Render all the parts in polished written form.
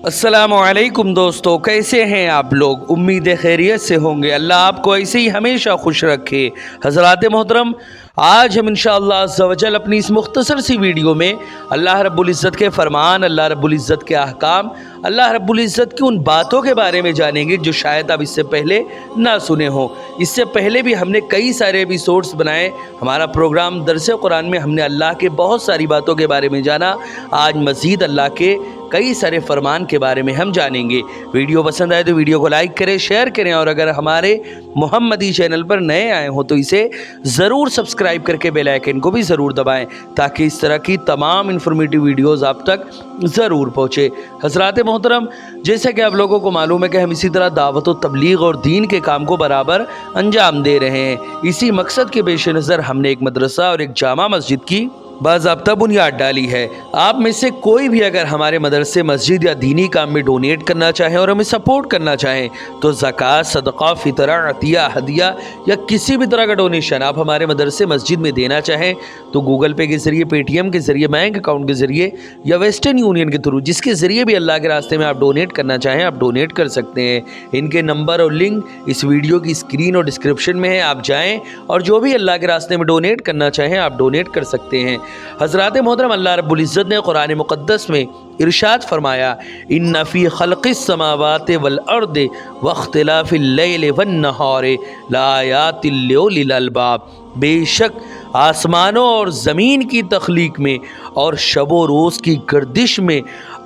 अस्सलामुअलैकुम दोस्तों, कैसे हैं आप लोग। उम्मीद खैरियत से होंगे। अल्लाह आपको ऐसे ही हमेशा खुश रखे। हज़रात मोहतरम, आज हम इंशाअल्लाह अज़्ज़ व जल अपनी इस मुख्तसर सी वीडियो में अल्लाह रब्बुल इज़्ज़त के फ़रमान, अल्लाह रब्बुल इज़्ज़त के अहकाम, अल्लाह रब्बुल इज़्ज़त की उन बातों के बारे में जानेंगे जो शायद आप इससे पहले ना सुने हों। इससे पहले भी हमने कई सारे एपिसोड्स बनाए। हमारा प्रोग्राम दरस कुरान में हमने अल्लाह के बहुत सारी बातों के बारे में जाना। आज मज़ीद अल्लाह के कई सारे फरमान के बारे में हम जानेंगे। वीडियो पसंद आए तो वीडियो को लाइक करें, शेयर करें, और अगर हमारे मोहम्मदी चैनल पर नए आए हो तो इसे ज़रूर सब्सक्राइब करके बेल आइकन को भी ज़रूर दबाएं ताकि इस तरह की तमाम इन्फॉर्मेटिव वीडियोस आप तक ज़रूर पहुँचे। हज़रात मोहतरम, जैसे कि आप लोगों को मालूम है कि हम इसी तरह दावत व तबलीग और दीन के काम को बराबर अंजाम दे रहे हैं। इसी मकसद के पेश नज़र हमने एक मदरसा और एक जामा मस्जिद की बाज़ाब्ता बुनियाद डाली है। आप में से कोई भी अगर हमारे मदरसे, मस्जिद या दीनी काम में डोनेट करना चाहें और हमें सपोर्ट करना चाहें तो ज़कात, सदक़ा, फ़ितरा, अतिया, हदिया या किसी भी तरह का डोनेशन आप हमारे मदरसे, मस्जिद में देना चाहें तो गूगल पे के ज़रिए, पेटीएम के ज़रिए, बैंक अकाउंट के ज़रिए या वेस्टर्न यूनियन के थ्रू, जिसके ज़रिए भी अल्लाह के रास्ते में आप डोनेट करना चाहें आप डोनेट कर सकते हैं। इनके नंबर और लिंक इस वीडियो की स्क्रीन और डिस्क्रिप्शन में है। आप जाएँ और जो भी अल्लाह के रास्ते में डोनेट करना चाहें आप डोनेट कर सकते हैं। हज़रात मोहतरम, अल्लाह रब्बुल इज़्ज़त ने कुरान मुक़द्दस में इरशाद फरमाया, इन्ना फ़ी ख़ल्क़िस समावाति वल अर्दि वख्तिलाफ़िल लैलि वन नहारि लाआयातिल लिउलिल अलबाब। बेशक आसमानों और ज़मीन की तख्लीक में और शब व रोज़ की गर्दिश में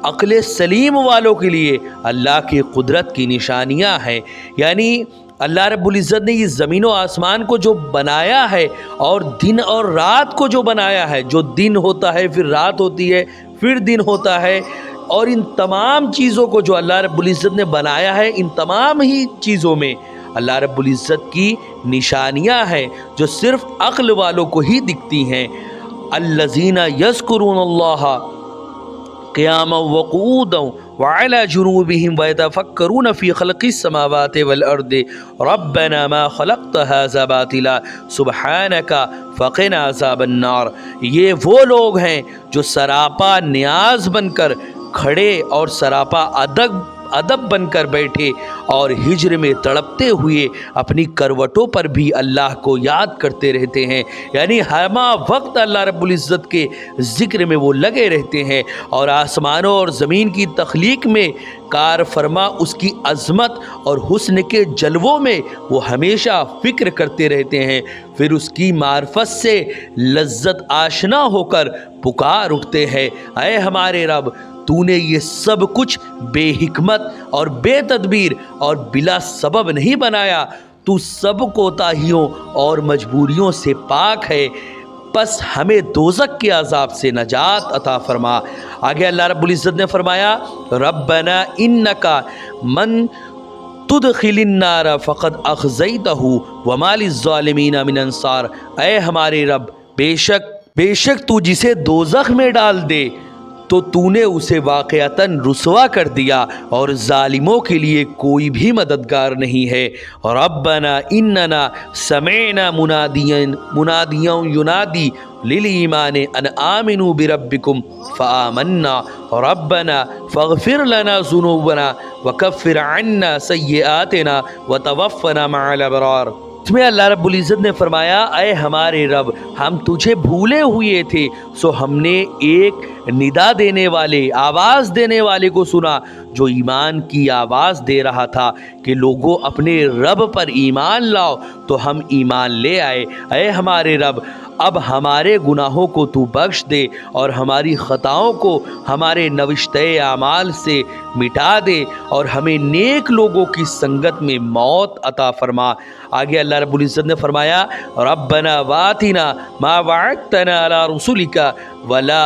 अक्ल सलीम वालों के लिए अल्लाह की कुदरत की निशानियाँ हैं। यानी अल्लाह रब्बुल इज़्ज़त ने इस ज़मीन और आसमान को जो बनाया है और दिन और रात को जो बनाया है, जो दिन होता है फिर रात होती है फिर दिन होता है, और इन तमाम चीज़ों को जो अल्लाह रब्बुल इज़्ज़त ने बनाया है, इन तमाम ही चीज़ों में अल्लाह रब्बुल इज़्ज़त की निशानियाँ हैं जो सिर्फ़ अक्ल वालों को ही दिखती हैं। अल्लज़ीना यज़्कुरूनल्लाह क़ियामन व क़ुऊदन व अला जुनूबिहिम व यतफ़क्करून फ़ी ख़ल्क़िस समावाति वल अर्दि रब्बना मा ख़लक़्त हाज़ा बातिला सुब्हानका फ़क़िना अज़ाबन नार। ये वो लोग हैं जो सरापा नियाज़ बनकर खड़े और सरापा अदब बनकर बैठे और हिज्र में तड़पते हुए अपनी करवटों पर भी अल्लाह को याद करते रहते हैं। यानी हमा वक्त अल्लाह रब्बुल इज़्ज़त के ज़िक्र में वो लगे रहते हैं और आसमानों और ज़मीन की तख्लीक में कार फरमा उसकी अज़मत और हुस्न के जलवों में वो हमेशा फ़िक्र करते रहते हैं। फिर उसकी मार्फत से लज्जत आशना होकर पुकार उठते हैं, ऐ हमारे रब, तूने ये सब कुछ बेहिकमत और बेतदबीर और बिला सबब नहीं बनाया। तू सब कोताहियों और मजबूरियों से पाक है, बस हमें दोज़ख के अज़ाब से नजात अता फरमा। आगे अल्लाह रब्बुल इज़्ज़त ने फरमाया, रब्बना इन्नका मन तुदखिलिन नार फ़क़द अख़ज़ैतहु वमा लिज़्ज़ालिमीन मिन अंसार। ऐ हमारे रब, बेशक तू जिसे दोज़ख में डाल दे तो तूने उसे वाक़अतन रुसवा कर दिया और ज़ालिमों के लिए कोई भी मददगार नहीं है। रब्बना इन्नना समेना मुनादियन युनादी लिल ईमान अन आमिनू बिरब्बिकुम फ़आमन्ना रब्बना फ़ग़फ़िर लना ज़ुनूबना वकफ़िर अन्ना सय्यआतिना वतवफ़्फ़ना मअल अबरार। इसमें अल्लाह रब्बुल इज़्ज़त ने फरमाया, ऐ हमारे रब, हम तुझे भूले हुए थे सो हमने एक निदा देने वाले, आवाज़ देने वाले को सुना जो ईमान की आवाज़ दे रहा था कि लोगों अपने रब पर ईमान लाओ, तो हम ईमान ले आए। ऐ हमारे रब, अब हमारे गुनाहों को तू बख्श दे और हमारी ख़ताओं को हमारे नविश्ते आमाल से मिटा दे और हमें नेक लोगों की संगत में मौत अता फरमा। आगे अल्लाह रब्बुल इज़्ज़त ने फरमाया, रब्बना वातिना मा वअदतना अला रसूलिका वला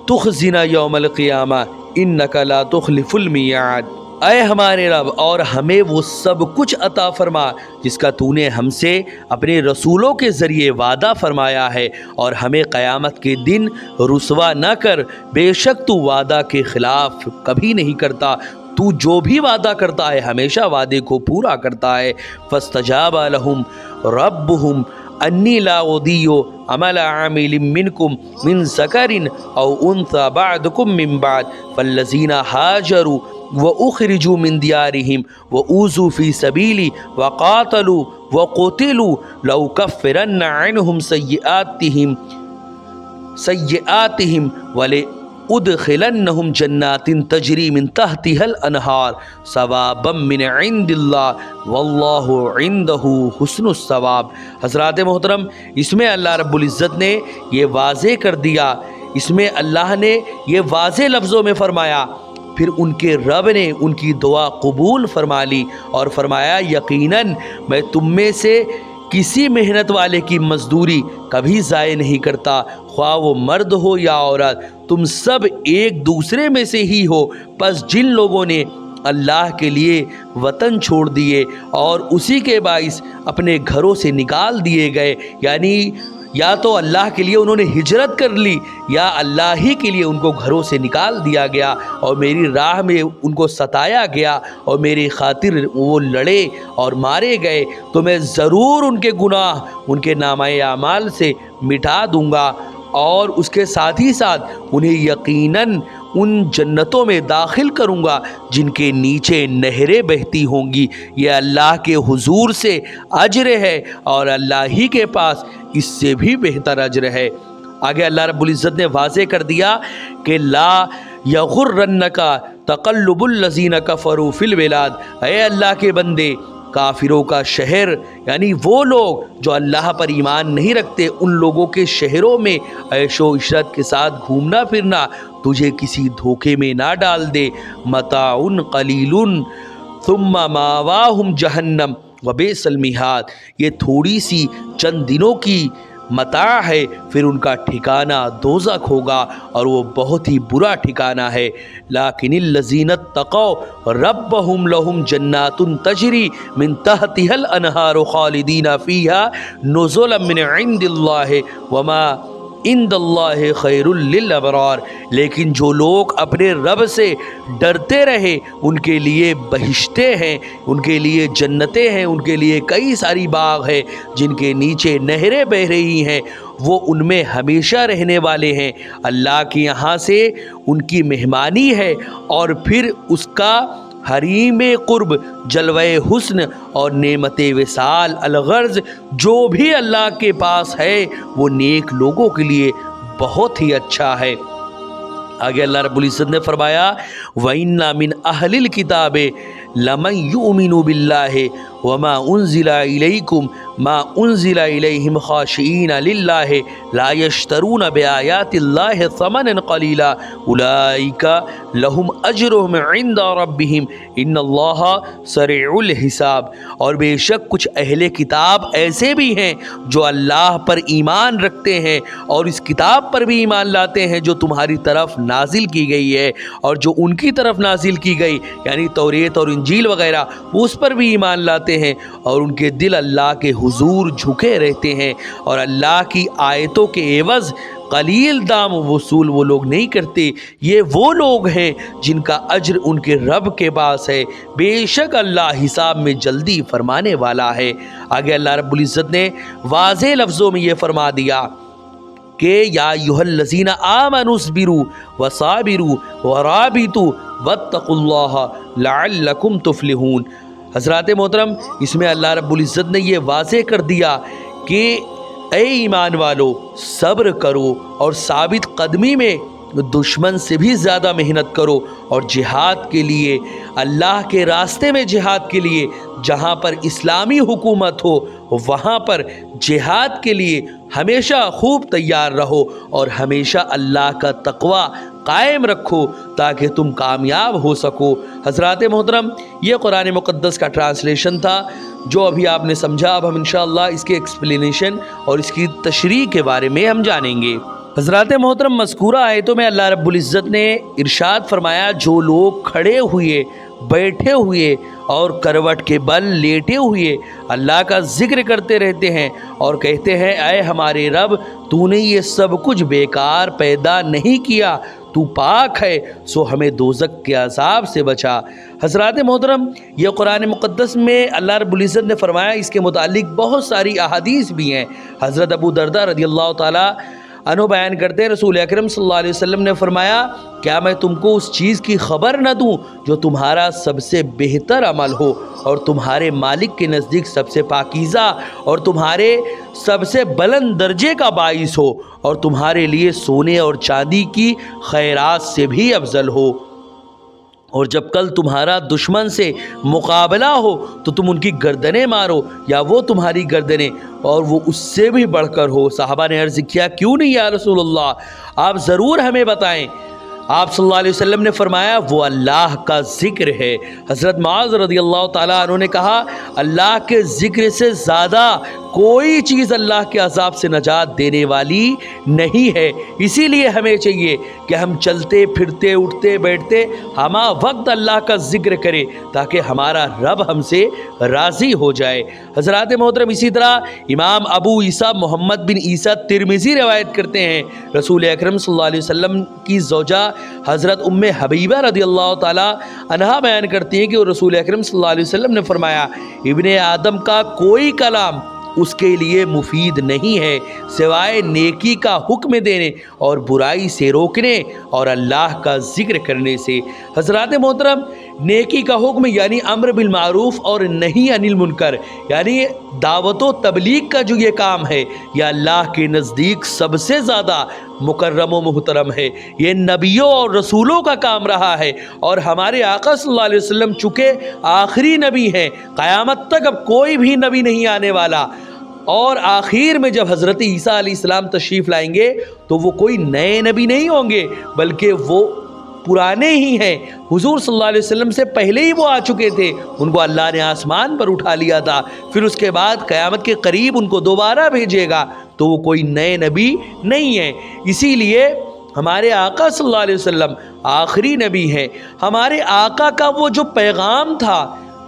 तुख़ज़िना यौमल क़ियामा इन्नका ला तुख़लिफ़ुल मियाद। ऐ हमारे रब, और हमें वो सब कुछ अता फरमा जिसका तूने हमसे अपने रसूलों के ज़रिए वादा फरमाया है, और हमें क़यामत के दिन रुसवा न कर। बेशक तू वादा के ख़िलाफ़ कभी नहीं करता, तू जो भी वादा करता है हमेशा वादे को पूरा करता है। फ़स्तजाब लहुम रब्बुहुम अन्नी ला उदीयु अमल आमिलिम मिनकुम मिन ज़करिन औ उन्सा बअदकुम मिन बाद फल्लज़ीना हाजरू व उखरिजू मिन दियारिहिम व ऊज़ू फ़ी सबीली व क़ातलू व क़ुतिलू लउकफ़िरन्न अन्हुम सय्यआतिहिम वले उदखिलन्नहुम जन्नातिन तजरी मिन तहतिहल अनहार सवाबम मिन इंदिल्लाह वल्लाहु इंदहु हुस्नुस सवाब। हज़रात मोहतरम, इसमें अल्लाह रब्बुल इज़्ज़त ने ये वाज़े कर दिया, इसमें अल्लाह ने ये वाज़े लफ्ज़ों में फ़रमाया, फिर उनके रब ने उनकी दुआ कबूल फरमा ली और फरमाया यकीनन मैं तुम में से किसी मेहनत वाले की मजदूरी कभी ज़ाय नहीं करता, ख्वाह वो मर्द हो या औरत, तुम सब एक दूसरे में से ही हो। बस जिन लोगों ने अल्लाह के लिए वतन छोड़ दिए और उसी के बाइस अपने घरों से निकाल दिए गए, यानी या तो अल्लाह के लिए उन्होंने हिजरत कर ली या अल्लाह ही के लिए उनको घरों से निकाल दिया गया और मेरी राह में उनको सताया गया और मेरी खातिर वो लड़े और मारे गए, तो मैं ज़रूर उनके गुनाह उनके नामाए आमाल से मिटा दूंगा और उसके साथ ही साथ उन्हें यकीनन उन जन्नतों में दाखिल करूँगा जिनके नीचे नहरें बहती होंगी। ये अल्लाह के हुजूर से अज्र है और अल्लाह ही के पास इससे भी बेहतर अज्र है। आगे अल्लाह रब्बुल इज़्ज़त ने वाज़े कर दिया कि ला यगुर्रन्नका तक़ल्लुबुल लज़ीना कफ़रू फ़िल बिलाद, ऐ अल्लाह के बंदे, काफिरों का शहर यानी वो लोग जो अल्लाह पर ईमान नहीं रखते, उन लोगों के शहरों में ऐशो इशरत के साथ घूमना फिरना तुझे किसी धोखे में ना डाल दे। मताउन कलीलुन थुम्मा मावाहुम जहन्नम व बिसल मिहाद, ये थोड़ी सी चंद दिनों की मता है, फिर उनका ठिकाना दोज़ख होगा और वो बहुत ही बुरा ठिकाना है। लाकिनिल लज़ीना तक़ौ रब्बहुम लहुम जन्नातुन तजरी मिन तहतिहल अनहारु खालिदीना फ़ीहा नुज़ुलन मिन इंदिल्लाहि वमा इंदल्लाहि खैरुल लिल अबरार, लेकिन जो लोग अपने रब से डरते रहे उनके लिए बहिश्तें हैं, उनके लिए जन्नतें हैं, उनके लिए कई सारी बाग हैं जिनके नीचे नहरें बह रही हैं, वो उनमें हमेशा रहने वाले हैं। अल्लाह के यहाँ से उनकी मेहमानी है और फिर उसका हरीम कुर्ब, जलवे हुस्न और नेमत विसाल अलगर्ज जो भी अल्लाह के पास है वो नेक लोगों के लिए बहुत ही अच्छा है। आगे अल्लाह रब्बुल इज़्ज़त ने फरमाया वइन्ना मिन अहलिल किताबे लमन युमिनु बिल्लाहि वमा उन्ज़िला इलैकुम मा उन्ज़िला इलैहिम खाशिईन लिल्लाहि ला यश्तरून बिआयातिल्लाहि समनन कलीला उलाइका लहुम अज्रुहुम इंदा रब्बिहिम इन्नल्लाहा सरीउल हिसाब। और बेशक कुछ अहले किताब ऐसे भी हैं जो अल्लाह पर ईमान रखते हैं और इस किताब पर भी ईमान लाते हैं जो तुम्हारी तरफ नाजिल की गई है और जो उनकी तरफ नाजिल की गई यानी तौरेत और इंजील वगैरह, उस पर भी ईमान लाते हैं और उनके दिल अल्लाह के हुजूर झुके रहते हैं और अल्लाह की आयतों के एवज़ कलील दाम वसूल वो लोग नहीं करते। ये वो लोग हैं जिनका अज्र उनके रब के पास है, बेशक अल्लाह हिसाब में जल्दी फरमाने वाला है। आगे अल्लाह रब्बुल इज़्ज़त ने वाज़े लफ्ज़ों में ये फरमा दिया कि या अय्युहल्लज़ीना आमनुस्बिरू वसाबिरू वराबितू वत्तकुल्लाह लअल्लकुम तुफ्लिहून। हज़रात मोहतरम, इसमें अल्लाह रब्बुल इज़्ज़त ने ये वाज़े कर दिया कि ऐ ईमान वालो, सब्र करो और साबित कदमी में दुश्मन से भी ज़्यादा मेहनत करो और जिहाद के लिए, अल्लाह के रास्ते में जिहाद के लिए, जहाँ पर इस्लामी हुकूमत हो वहाँ पर जिहाद के लिए हमेशा खूब तैयार रहो और हमेशा अल्लाह का तक़वा कायम रखो ताकि तुम कामयाब हो सको। हज़रात मोहतरम, ये कुरान मुक़द्दस का ट्रांसलेशन था जो अभी आपने समझा। अब हम इंशाअल्लाह इसके एक्सप्लेनेशन और इसकी तशरीह के बारे में हम जानेंगे। हज़रात मोहतरम, मज़कूरा आयतों में अल्लाह रब्बुल इज़्ज़त ने इरशाद फरमाया जो लोग खड़े हुए, बैठे हुए और करवट के बल लेटे हुए अल्लाह का ज़िक्र करते रहते हैं और कहते हैं ऐ हमारे रब, तूने ये सब कुछ बेकार पैदा नहीं किया, तू पाक है, सो हमें दोज़ख के अज़ाब से बचा। حضرات محترم، یہ قرآن مقدس میں اللہ رب العزت نے فرمایا، اس کے متعلق بہت ساری احادیث بھی ہیں۔ حضرت ابو درداء رضی اللہ تعالیٰ عنہ بیان کرتے ہیں، رسول اکرم صلی اللہ علیہ وسلم نے فرمایا، کیا میں تم کو اس چیز کی خبر نہ دوں جو تمہارا سب سے بہتر عمل ہو اور تمہارے مالک کے نزدیک سب سے پاکیزہ اور تمہارے سب سے بلند درجے کا باعث ہو اور تمہارے لیے سونے اور چاندی کی خیرات سے بھی افضل ہو، اور جب کل تمہارا دشمن سے مقابلہ ہو تو تم ان کی گردنیں مارو یا وہ تمہاری گردنیں، اور وہ اس سے بھی بڑھ کر ہو۔ صحابہ نے عرض کیا، کیوں نہیں یا رسول اللہ، آپ ضرور ہمیں بتائیں۔ آپ صلی اللہ علیہ وسلم نے فرمایا، وہ اللہ کا ذکر ہے۔ حضرت معاذ رضی اللہ تعالیٰ عنہ نے کہا، اللہ کے ذکر سے زیادہ کوئی چیز اللہ کے عذاب سے نجات دینے والی نہیں ہے، اسی لیے ہمیں چاہیے کہ ہم چلتے پھرتے اٹھتے بیٹھتے ہمہ وقت اللہ کا ذکر کریں تاکہ ہمارا رب ہم سے راضی ہو جائے۔ حضرات محترم، اسی طرح امام ابو عیسیٰ محمد بن عیسیٰ ترمذی روایت کرتے ہیں، رسول اکرم صلی اللہ علیہ وسلم کی زوجہ حضرت ام حبیبہ رضی اللہ تعالیٰ عنہا بیان کرتی ہیں کہ رسول اکرم صلی اللہ علیہ وسلم نے فرمایا، ابن آدم کا کوئی کلام اس کے لیے مفید نہیں ہے سوائے نیکی کا حکم دینے اور برائی سے روکنے اور اللہ کا ذکر کرنے سے۔ حضرات محترم، نیکی کا حکم یعنی امر بالمعروف اور نہی عن المنکر، یعنی دعوت و تبلیغ کا جو یہ کام ہے، یہ اللہ کے نزدیک سب سے زیادہ مکرم و محترم ہے۔ یہ نبیوں اور رسولوں کا کام رہا ہے، اور ہمارے آقا صلی اللہ علیہ وسلم چونکہ آخری نبی ہیں، قیامت تک اب کوئی بھی نبی نہیں آنے والا، اور آخر میں جب حضرت عیسیٰ علیہ السلام تشریف لائیں گے تو وہ کوئی نئے نبی نہیں ہوں گے بلکہ وہ پرانے ہی ہیں۔ حضور صلی اللہ علیہ وسلم سے پہلے ہی وہ آ چکے تھے، ان کو اللہ نے آسمان پر اٹھا لیا تھا، پھر اس کے بعد قیامت کے قریب ان کو دوبارہ بھیجے گا، تو وہ کوئی نئے نبی نہیں ہیں۔ اسی لیے ہمارے آقا صلی اللہ علیہ وسلم آخری نبی ہیں۔ ہمارے آقا کا وہ جو پیغام تھا،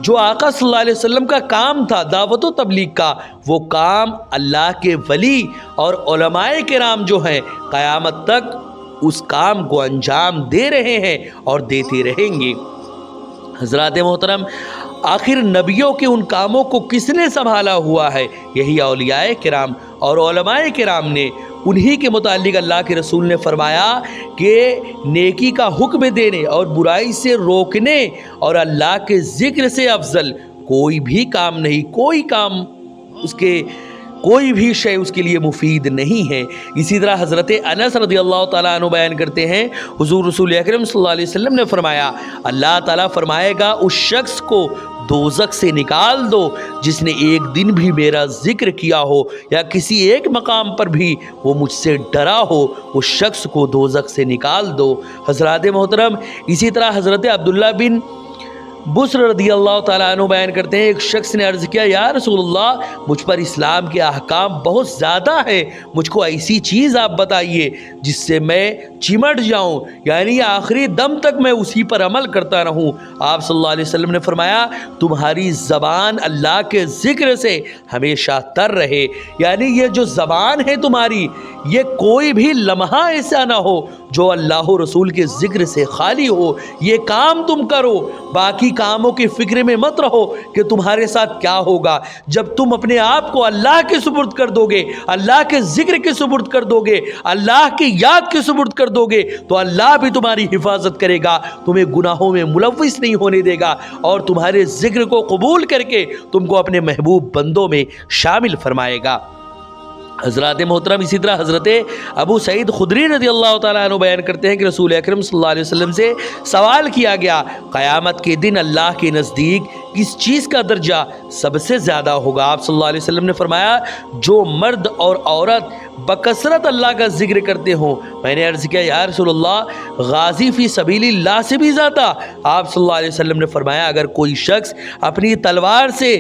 جو آقا صلی اللہ علیہ وسلم کا کام تھا دعوت و تبلیغ کا، وہ کام اللہ کے ولی اور علماء کرام جو ہیں قیامت تک اس کام کو انجام دے رہے ہیں اور دیتے رہیں گے۔ حضرات محترم، آخر نبیوں کے ان کاموں کو کس نے سنبھالا ہوا ہے؟ یہی اولیاء کرام اور علماء کرام نے۔ انہی کے متعلق اللہ کے رسول نے فرمایا کہ نیکی کا حکم دینے اور برائی سے روکنے اور اللہ کے ذکر سے افضل کوئی بھی کام نہیں، کوئی کام اس کے کوئی بھی شے اس کے لیے مفید نہیں ہے۔ اسی طرح حضرت انس رضی اللہ تعالیٰ عنہ بیان کرتے ہیں، حضور رسول اکرم صلی اللہ علیہ وسلم نے فرمایا، اللہ تعالیٰ فرمائے گا، اس شخص کو دوزخ سے نکال دو جس نے ایک دن بھی میرا ذکر کیا ہو یا کسی ایک مقام پر بھی وہ مجھ سے ڈرا ہو، اس شخص کو دوزخ سے نکال دو۔ حضرات محترم، اسی طرح حضرت عبداللہ بن بسر رضی اللہ تعالیٰ عنہ بیان کرتے ہیں، ایک شخص نے عرض کیا، یا رسول اللہ، مجھ پر اسلام کے احکام بہت زیادہ ہے، مجھ کو ایسی چیز آپ بتائیے جس سے میں چمٹ جاؤں، یعنی آخری دم تک میں اسی پر عمل کرتا رہوں۔ آپ صلی اللہ علیہ وسلم نے فرمایا، تمہاری زبان اللہ کے ذکر سے ہمیشہ تر رہے، یعنی یہ جو زبان ہے تمہاری، یہ کوئی بھی لمحہ ایسا نہ ہو جو اللہ و رسول کے ذکر سے خالی ہو۔ یہ کام تم کرو، باقی کاموں کی فکر میں مت رہو کہ تمہارے ساتھ کیا ہوگا۔ جب تم اپنے آپ کو اللہ کے سپرد کر دو گے، اللہ کے ذکر کے سپرد کر دو گے، اللہ کی یاد کے سپرد کر دو گے، تو اللہ بھی تمہاری حفاظت کرے گا، تمہیں گناہوں میں ملوث نہیں ہونے دے گا، اور تمہارے ذکر کو قبول کر کے تم کو اپنے محبوب بندوں میں شامل فرمائے گا۔ حضرات محترم، اسی طرح حضرت ابو سعید خدری رضی اللہ تعالیٰ عنہ بیان کرتے ہیں کہ رسول اکرم صلی اللہ علیہ وسلم سے سوال کیا گیا، قیامت کے دن اللہ کے نزدیک کس چیز کا درجہ سب سے زیادہ ہوگا؟ آپ صلی اللہ علیہ وسلم نے فرمایا، جو مرد اور عورت بکثرت اللہ کا ذکر کرتے ہوں۔ میں نے عرض کیا، یا رسول اللہ، غازی فی سبیل اللہ سے بھی زیادہ؟ آپ صلی اللہ علیہ وسلم نے فرمایا، اگر کوئی شخص اپنی تلوار سے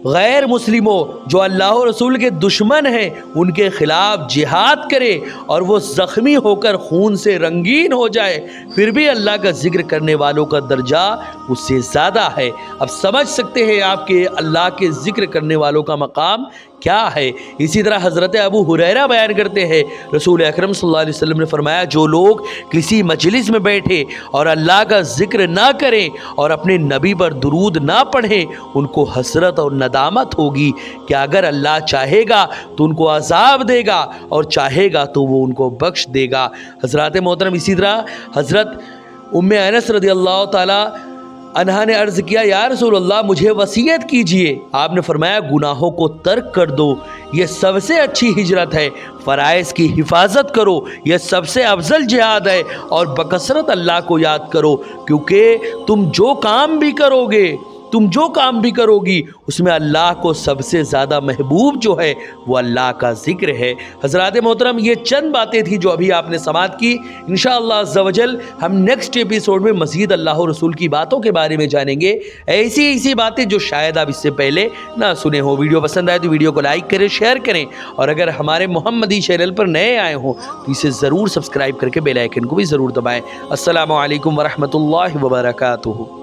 غیر مسلموں جو اللہ و رسول کے دشمن ہیں ان کے خلاف جہاد کرے اور وہ زخمی ہو کر خون سے رنگین ہو جائے، پھر بھی اللہ کا ذکر کرنے والوں کا درجہ اس سے زیادہ ہے۔ اب سمجھ سکتے ہیں آپ کہ اللہ کے ذکر کرنے والوں کا مقام क्या है। इसी तरह हज़रत अबू हुरैरा बयान करते हैं रसूल अकरम सल्लल्लाहु अलैहि वसल्लम ने फरमाया, जो लोग किसी मजलिस में बैठे और अल्लाह का जिक्र ना करें और अपने नबी पर दुरूद ना पढ़ें, उनको हसरत और नदामत होगी कि अगर अल्लाह चाहेगा तो उनको अज़ाब देगा और चाहेगा तो वो उनको बख्श देगा। हज़रात मोहतरम, इसी तरह हज़रत उम्मे अनस रज़ी अल्लाह ताला अन्हा ने अर्ज़ किया, या रसूल अल्लाह मुझे वसीयत कीजिए। आपने फरमाया, गुनाहों को तर्क कर दो, ये सबसे अच्छी हिजरत है। फ़राइज़ की हिफाजत करो, यह सबसे अफजल जिहाद है। और बकसरत अल्लाह को याद करो, क्योंकि तुम जो काम भी करोगी उसमें अल्लाह को सबसे ज़्यादा महबूब जो है वो अल्लाह का ज़िक्र है। हज़रात मोहतरम, ये चंद बातें थी जो अभी आपने समाअत की। इंशाअल्लाह अज़्ज़ा वजल हम नेक्स्ट एपिसोड में मज़ीद अल्लाह और रसूल की बातों के बारे में जानेंगे, ऐसी बातें जो शायद आप इससे पहले ना सुने हो। वीडियो पसंद आए तो वीडियो को लाइक करें, शेयर करें, और अगर हमारे मोहम्मदी चैनल पर नए आए हों तो इसे ज़रूर सब्सक्राइब करके बेल आइकन को भी ज़रूर दबाएँ। अस्सलामु अलैकुम वरहमतुल्लाहि वबरकातुहू।